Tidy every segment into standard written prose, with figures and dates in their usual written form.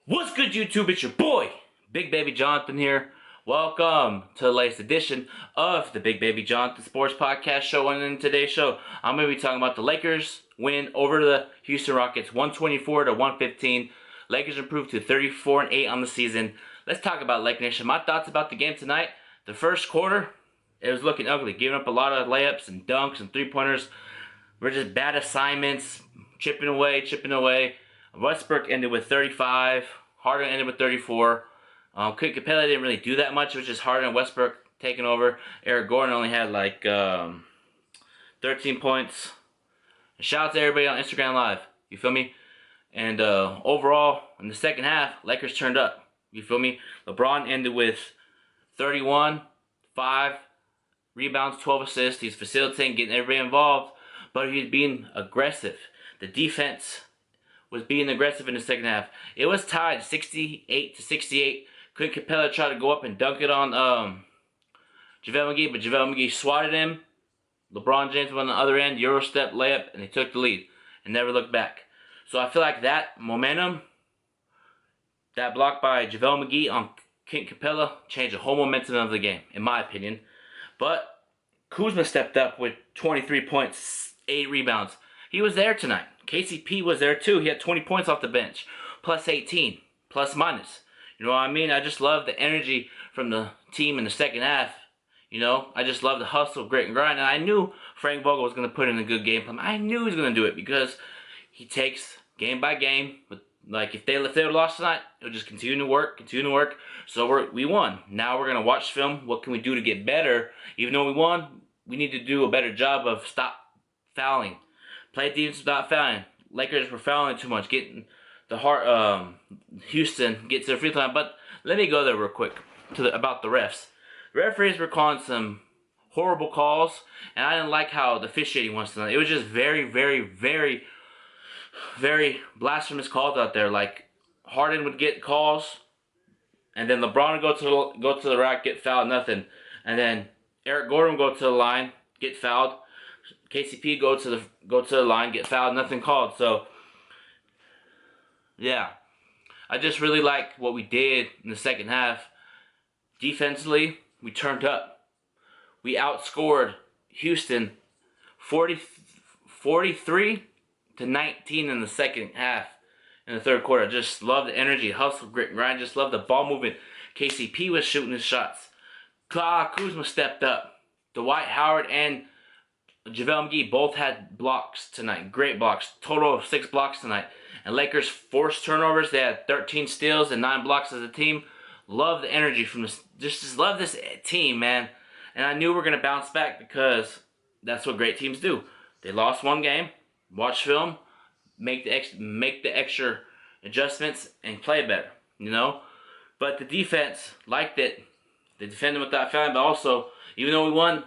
What's good, YouTube? It's your boy, Big Baby Jonathan here. Welcome to the latest edition of the Big Baby Jonathan Sports Podcast Show. And in today's show, I'm going to be talking about the Lakers win over the Houston Rockets, 124-115. Lakers improved to 34-8 on the season. Let's talk about Lake Nation. My thoughts about the game tonight. The first quarter, it was looking ugly, giving up a lot of layups and dunks and three-pointers. We're just bad assignments, chipping away. Westbrook ended with 35. Harden ended with 34. Clint Capella didn't really do that much. It was just Harden and Westbrook taking over. Eric Gordon only had like 13 points. Shout out to everybody on Instagram Live. You feel me? And overall, in the second half, Lakers turned up. You feel me? LeBron ended with 31, 5 rebounds, 12 assists. He's facilitating, getting everybody involved. But he's being aggressive. The defense was being aggressive in the second half. It was tied 68-68. Clint Capella tried to go up and dunk it on JaVale McGee, but JaVale McGee swatted him. LeBron James went on the other end, Euro step layup, and they took the lead and never looked back. So I feel like that momentum, that block by JaVale McGee on Clint Capella, changed the whole momentum of the game, in my opinion. But Kuzma stepped up with 23 points, 8 rebounds. He was there tonight. KCP was there too. He had 20 points off the bench, plus 18, plus minus. You know what I mean? I just love the energy from the team in the second half. You know, I just love the hustle, grit, and grind. And I knew Frank Vogel was going to put in a good game plan. I knew he was going to do it because he takes game by game. But like if they would lost tonight, it would just continue to work. So we won. Now we're going to watch film. What can we do to get better? Even though we won, we need to do a better job of stop fouling. Play defense without fouling. Lakers were fouling too much, getting the Houston gets to the free throw line. But let me go there real quick about the refs. The referees were calling some horrible calls, and I didn't like how the officiating was tonight. It was just very, very, very, very blasphemous calls out there. Like Harden would get calls, and then LeBron would go to the rack, get fouled, nothing, and then Eric Gordon would go to the line, get fouled. KCP go to the line, get fouled, nothing called. So yeah, I just really like what we did in the second half. Defensively, we turned up. We outscored Houston 43-19 in the second half. In the third quarter, I just love the energy, hustle, grit, and grind. Just love the ball movement. KCP was shooting his shots. Kuzma stepped up. Dwight Howard and JaVale McGee both had blocks tonight. Great blocks. Total of 6 blocks tonight. And Lakers forced turnovers. They had 13 steals and 9 blocks as a team. Love the energy from this. Just love this team, man. And I knew we were going to bounce back because that's what great teams do. They lost one game. Watch film. Make the extra adjustments and play better. You know? But the defense liked it. They defended without fouling. But also, even though we won,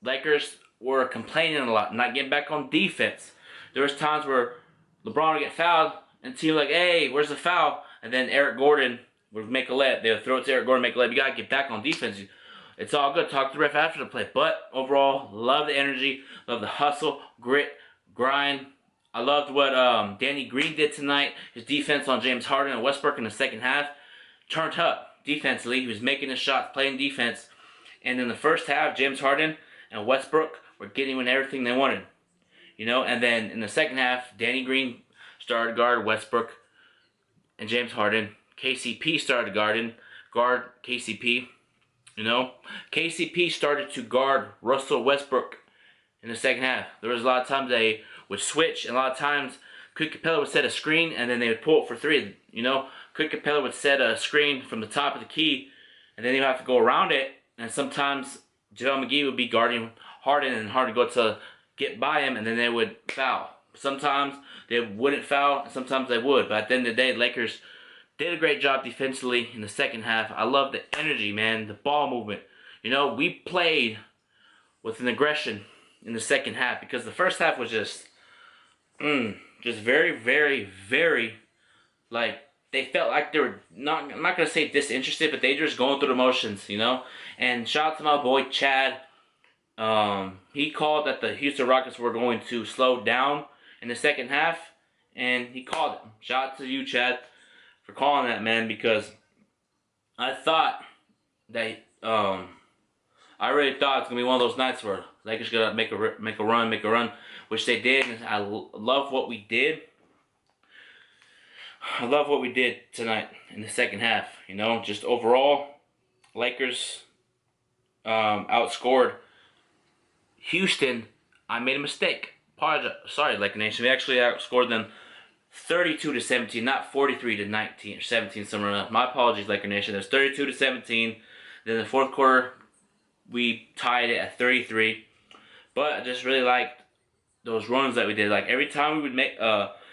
Lakers were complaining a lot, not getting back on defense. There was times where LeBron would get fouled, and the team would like, hey, where's the foul? And then Eric Gordon would make a layup. They would throw it to Eric Gordon, make a layup. You got to get back on defense. It's all good. Talk to the ref after the play. But overall, love the energy, love the hustle, grit, grind. I loved what Danny Green did tonight. His defense on James Harden and Westbrook in the second half. Turned up defensively. He was making his shots, playing defense. And in the first half, James Harden and Westbrook were getting everything they wanted. You know, and then in the second half, Danny Green started guard Westbrook and James Harden. KCP started guard KCP. You know, KCP started to guard Russell Westbrook in the second half. There was a lot of times they would switch, and a lot of times Clint Capella would set a screen, and then they would pull it for 3. You know, Clint Capella would set a screen from the top of the key, and then he would have to go around it, and sometimes JaVale McGee would be guarding Harden, and Harden would go to get by him, and then they would foul. Sometimes they wouldn't foul, and sometimes they would. But at the end of the day, the Lakers did a great job defensively in the second half. I love the energy, man, the ball movement. You know, we played with an aggression in the second half because the first half was just very, very, very, like, they felt like they were not, I'm not going to say disinterested, but they were just going through the motions, you know. And shout out to my boy Chad. He called that the Houston Rockets were going to slow down in the second half, and he called it. Shout out to you, Chad, for calling that, man, because I thought that I really thought it's gonna be one of those nights where Lakers gonna make a run, which they did. And I love what we did. I love what we did tonight in the second half. You know, just overall, Lakers outscored Houston. I made a mistake. Sorry, Laker Nation. We actually outscored them 32-17, not 43-19 or 17, somewhere around. My apologies, Laker Nation. There's 32-17. Then the fourth quarter, we tied it at 33. But I just really liked those runs that we did. Like every time we would make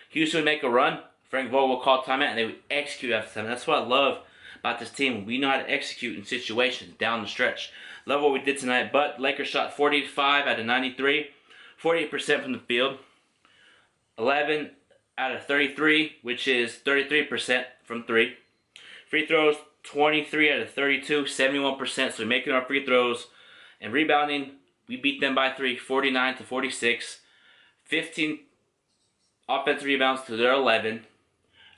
Houston would make a run, Frank Vogel would call timeout and they would execute after time. That's what I love about this team. We know how to execute in situations down the stretch. Love what we did tonight. But Lakers shot 45 out of 93, 48% from the field, 11 out of 33, which is 33% from three. Free throws, 23 out of 32, 71%. So we're making our free throws. And rebounding, we beat them by 3, 49-46. 15 offensive rebounds to their 11.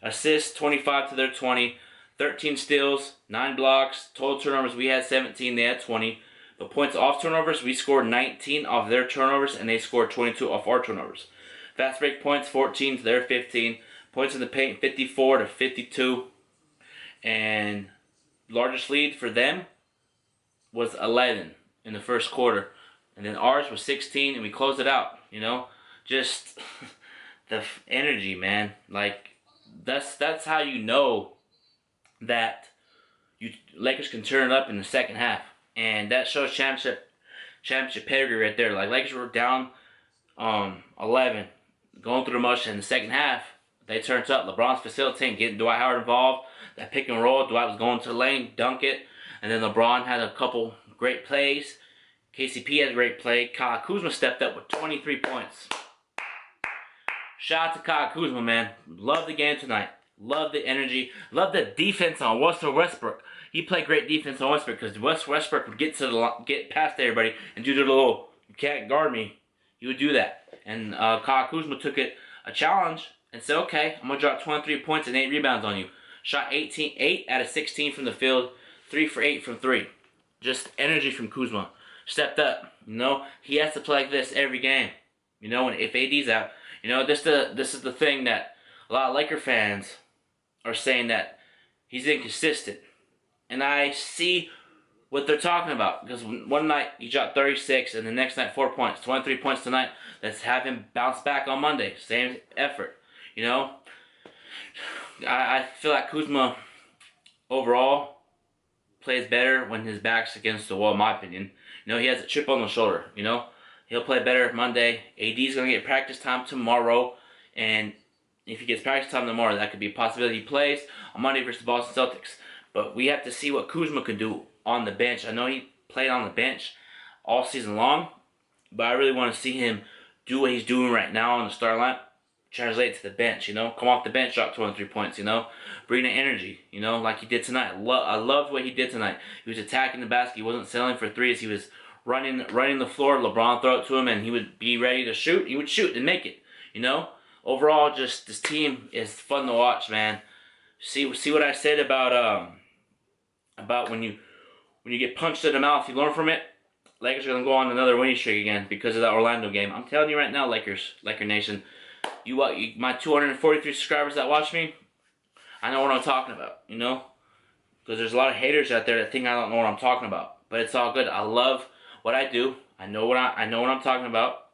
Assists, 25 to their 20. 13 steals, 9 blocks. Total turnovers, we had 17, they had 20. But points off turnovers, we scored 19 off their turnovers, and they scored 22 off our turnovers. Fast break points, 14 to their 15. Points in the paint, 54-52. And largest lead for them was 11 in the first quarter. And then ours was 16, and we closed it out, you know. Just the energy, man. Like, that's how you know that Lakers can turn it up in the second half. And that shows championship pedigree right there. Like, Lakers were down 11, going through the motion in the second half. They turned up. LeBron's facilitating, getting Dwight Howard involved. That pick and roll, Dwight was going to the lane, dunk it. And then LeBron had a couple great plays. KCP had a great play. Kyle Kuzma stepped up with 23 points. Shout out to Kyle Kuzma, man. Love the game tonight. Love the energy. Love the defense on Russell Westbrook. He played great defense on Westbrook because Westbrook would get past everybody and do the little, you can't guard me. He would do that. And Kyle Kuzma took it a challenge and said, okay, I'm going to drop 23 points and 8 rebounds on you. Shot 8 out of 16 from the field, 3 for 8 from 3. Just energy from Kuzma. Stepped up. You know, he has to play like this every game. You know, and if AD's out, you know, this is the thing that a lot of Laker fans are saying, that he's inconsistent. And I see what they're talking about, because one night he dropped 36 and the next night 4 points, 23 points tonight. Let's have him bounce back on Monday. Same effort. You know, I feel like Kuzma overall plays better when his back's against the wall, in my opinion. You know, he has a chip on the shoulder, you know. He'll play better Monday. AD's going to get practice time tomorrow. And if he gets practice time tomorrow, that could be a possibility he plays on Monday versus the Boston Celtics. But we have to see what Kuzma can do on the bench. I know he played on the bench all season long, but I really want to see him do what he's doing right now on the start line. Translate to the bench, you know. Come off the bench, drop 23 points, you know. Bring the energy, you know, like he did tonight. I loved what he did tonight. He was attacking the basket. He wasn't settling for threes. He was running the floor. LeBron throw it to him, and he would be ready to shoot. He would shoot and make it, you know. Overall, just this team is fun to watch, man. See what I said about when you get punched in the mouth, you learn from it. Lakers are gonna go on another winning streak again because of that Orlando game. I'm telling you right now, Laker Nation. My 243 subscribers that watch me, I know what I'm talking about, you know? Because there's a lot of haters out there that think I don't know what I'm talking about. But it's all good. I love what I do. I know what I'm talking about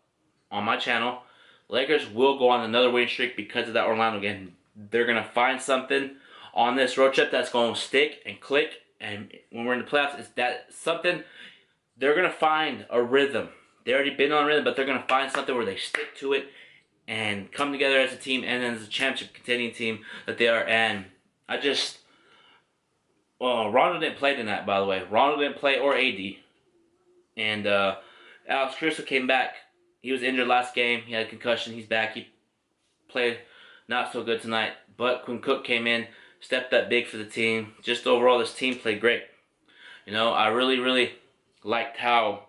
on my channel. Lakers will go on another winning streak because of that Orlando game. They're going to find something on this road trip that's going to stick and click. And when we're in the playoffs, it's that something. They're going to find a rhythm. They already been on rhythm, but they're going to find something where they stick to it and come together as a team, and then as a championship contending team that they are. And Rondo didn't play tonight, by the way. Rondo didn't play, or AD. And Alex Caruso came back. He was injured last game. He had a concussion. He's back. He played not so good tonight. But Quinn Cook came in, stepped up big for the team. Just overall, this team played great. You know, I really, really liked how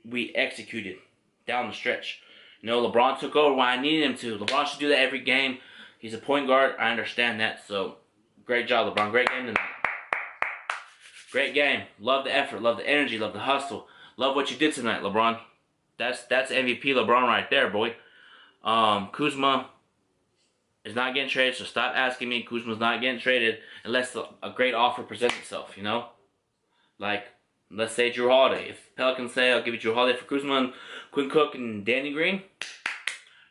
we executed down the stretch. You know, LeBron took over when I needed him to. LeBron should do that every game. He's a point guard. I understand that. So Great job, LeBron. Great game tonight. Great game. Love the effort. Love the energy. Love the hustle. Love what you did tonight, LeBron. That's MVP LeBron right there, boy. Kuzma is not getting traded, so stop asking me. Kuzma's not getting traded unless a great offer presents itself, you know? Like, let's say Drew Holiday. If Pelicans say, I'll give you Drew Holiday for Kuzma and Quinn Cook and Danny Green,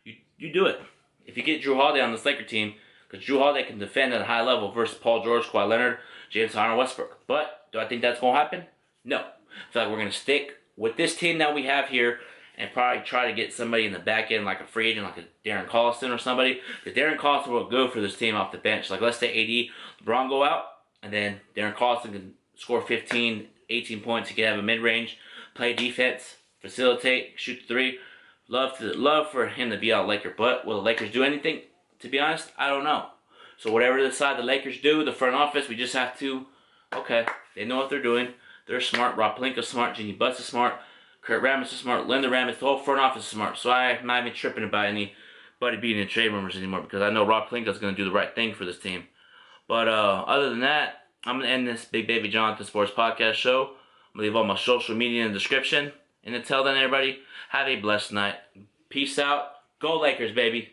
you do it. If you get Drew Holiday on this Laker team, because Drew Holiday can defend at a high level versus Paul George, Kawhi Leonard, James Harden, Westbrook. But do I think that's going to happen? No. I feel like we're going to stick with this team that we have here and probably try to get somebody in the back end, like a free agent, like a Darren Collison or somebody. Because Darren Collison will go for this team off the bench. Like, let's say AD, LeBron go out, and then Darren Collison can score 15, 18 points. He can have a mid-range, play defense, facilitate, shoot three. Love for him to be out Laker. But will the Lakers do anything? To be honest, I don't know. So whatever decide the Lakers do, the front office, we just have to, okay, they know what they're doing. They're smart. Rob Pelinka's smart. Jeannie Buss is smart. Kurt Rambis is smart. Linda Rambis, the whole front office is smart. So I'm not even tripping about anybody being in trade rumors anymore because I know Rob Pelinka is going to do the right thing for this team. But other than that, I'm going to end this Big Baby Jonathan Sports Podcast show. I'm going to leave all my social media in the description. And until then, everybody, have a blessed night. Peace out. Go Lakers, baby.